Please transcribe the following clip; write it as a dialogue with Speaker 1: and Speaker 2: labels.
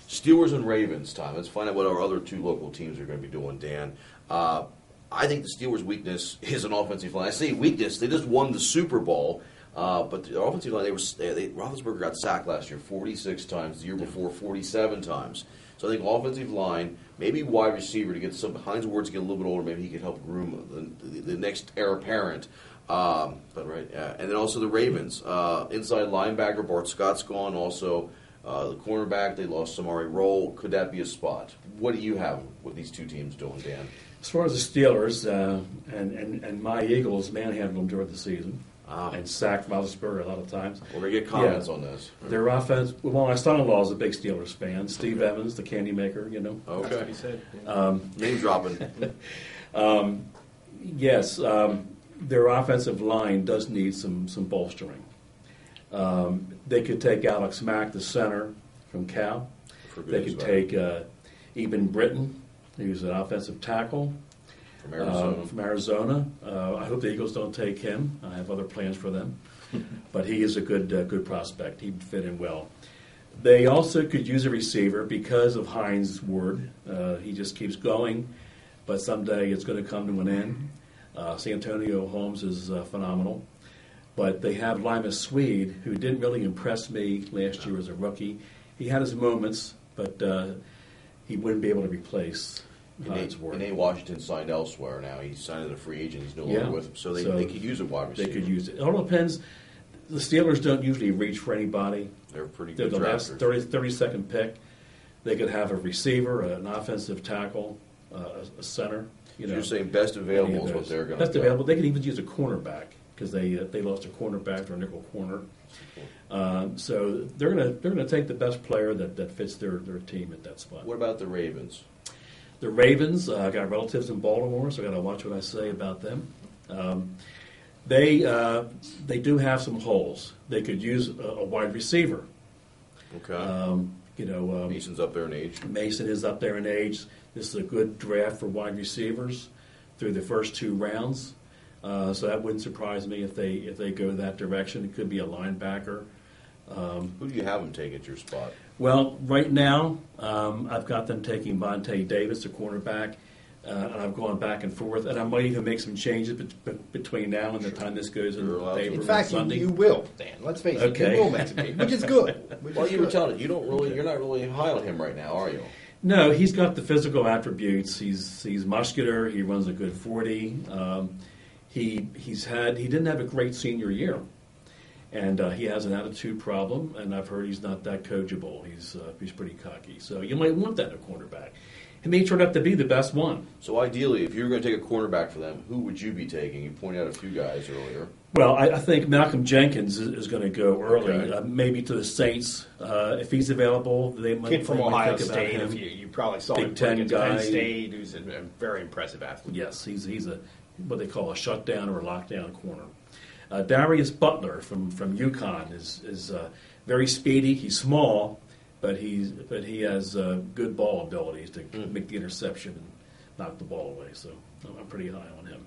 Speaker 1: Steelers and Ravens, Tom. Let's find out what our other two local teams are going to be doing, Dan. I think the Steelers' weakness is an offensive line. I say weakness. They just won the Super Bowl, but the offensive line, Roethlisberger got sacked last year 46 times. The year before, 47 times. So I think offensive line, maybe wide receiver to get some. Hines Ward's get a little bit older. Maybe he could help groom the next heir apparent. And then also the Ravens. Inside linebacker, Bart Scott's gone. Also, the cornerback, they lost Samari Rolle. Could that be a spot? What do you have with these two teams doing, Dan?
Speaker 2: As far as the Steelers and my Eagles manhandled them during the season and sacked Roethlisberger a lot of times.
Speaker 1: We're going to get comments on this.
Speaker 2: Their offense, well, my son-in-law is a big Steelers fan. Steve Evans, the candy maker, you know.
Speaker 1: Okay.
Speaker 3: That's what he said.
Speaker 1: Name dropping.
Speaker 2: Yes, their offensive line does need some bolstering. They could take Alex Mack, the center from Cal. They could take Eben Britton, who's an offensive tackle
Speaker 1: From Arizona.
Speaker 2: I hope the Eagles don't take him. I have other plans for them. But he is a good prospect. He'd fit in well. They also could use a receiver because of Hines Ward. He just keeps going, but someday it's going to come to an end. Santonio Holmes is phenomenal. But they have Limas Swede, who didn't really impress me last year as a rookie. He had his moments, but he wouldn't be able to replace Hines Ward.
Speaker 1: And Washington signed elsewhere now. He's signed as a free agent. He's no longer with them. So they could use a wide receiver.
Speaker 2: They could use it. It all depends. The Steelers don't usually reach for anybody.
Speaker 1: They're pretty
Speaker 2: They're
Speaker 1: good
Speaker 2: the last
Speaker 1: drafters.
Speaker 2: 30-second pick. They could have a receiver, an offensive tackle, a center.
Speaker 1: You're saying best available is what they're going to do.
Speaker 2: Best available. They could even use a cornerback because they lost a cornerback or a nickel corner. So they're going to take the best player that fits their team at that spot.
Speaker 1: What about the Ravens?
Speaker 2: The Ravens got relatives in Baltimore, so I got to watch what I say about them. They do have some holes. They could use a wide receiver.
Speaker 1: Okay. Mason's up there in age.
Speaker 2: Mason is up there in age. This is a good draft for wide receivers through the first two rounds. So that wouldn't surprise me if they go that direction. It could be a linebacker.
Speaker 1: Who do you have them take at your spot?
Speaker 2: Well, right now, I've got them taking Vontae Davis, a cornerback, and I've gone back and forth, and I might even make some changes between now and the time this goes in the paper.
Speaker 3: In fact, you will, Dan. Let's face it, you will make some changes, which is good.
Speaker 1: You were telling it, you're not really high on him right now, are you?
Speaker 2: No, he's got the physical attributes. He's muscular. He runs a good 40. He didn't have a great senior year. And he has an attitude problem, and I've heard he's not that coachable. He's pretty cocky. So you might want that in a cornerback. He may turn out to be the best one.
Speaker 1: So ideally, if you're going to take a cornerback for them, who would you be taking? You pointed out a few guys earlier.
Speaker 2: Well, I think Malcolm Jenkins is going to go early,
Speaker 1: Okay.
Speaker 2: Maybe to the Saints. If he's available, they might
Speaker 3: Kid from
Speaker 2: they might
Speaker 3: Ohio
Speaker 2: think
Speaker 3: State.
Speaker 2: about him.
Speaker 3: If you probably saw
Speaker 2: Big
Speaker 3: him
Speaker 2: Ten
Speaker 3: against
Speaker 2: guy.
Speaker 3: Penn State, who's a very impressive athlete.
Speaker 2: Yes, he's a what they call a shutdown or a lockdown corner. Darius Butler from UConn is very speedy. He's small, but he has good ball abilities to make the interception and knock the ball away. So I'm pretty high on him.